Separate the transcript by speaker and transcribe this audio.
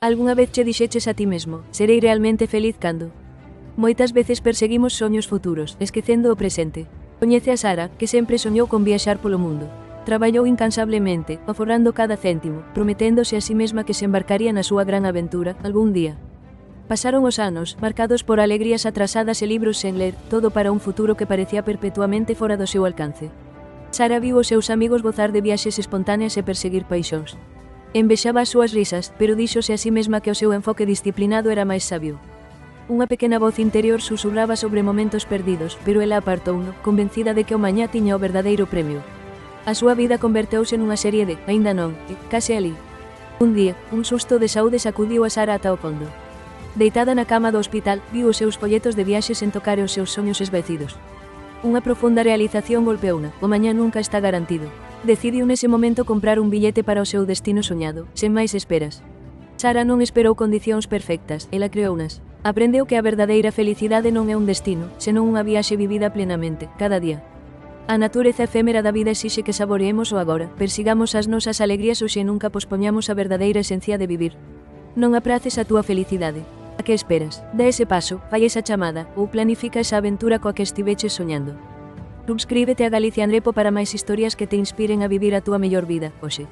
Speaker 1: Algunha vez che dixeches a ti mesmo, serei realmente feliz cando? Moitas veces perseguimos soños futuros, esquecendo o presente. Coñece a Sara, que sempre soñou con viaxar polo mundo. Traballou incansablemente, aforrando cada céntimo, prometéndose a si mesma que se embarcaría na súa gran aventura, algún día. Pasaron os anos, marcados por alegrías atrasadas e libros sen ler, todo para un futuro que parecía perpetuamente fora do seu alcance. Sara viu os seus amigos gozar de viaxes espontáneas e perseguir paixóns. Envexaba as súas risas, pero díxose a si mesma que o seu enfoque disciplinado era máis sabio. Unha pequena voz interior susurraba sobre momentos perdidos, pero ela apartouno, convencida de que o mañá tiña o verdadeiro premio. A súa vida converteuse nunha serie de "aínda non" e "case alí". Un día, un susto de saúde sacudiu a Sara ata o fondo. Deitada na cama do hospital, viu os seus folletos de viaxe sen tocar os seus soños esvaecidos. Unha profunda realización golpeouna, o mañá nunca está garantido. Decidiu nese momento comprar un billete para o seu destino soñado, sen máis esperas. Sara non esperou condicións perfectas, ela creounas. Aprendeu que a verdadeira felicidade non é un destino, senón unha viaxe vivida plenamente, cada día. A natureza efémera da vida exixe que saboreemos o agora, persigamos as nosas alegrías hoxe e nunca pospoñamos a verdadeira esencia de vivir. Non apraces a túa felicidade. A que esperas? Dá ese paso, fai esa chamada, ou planifica esa aventura coa que estiveches soñando. Subscríbete a Galicia en Repo para máis historias que te inspiren a vivir a túa mellor vida, hoxe.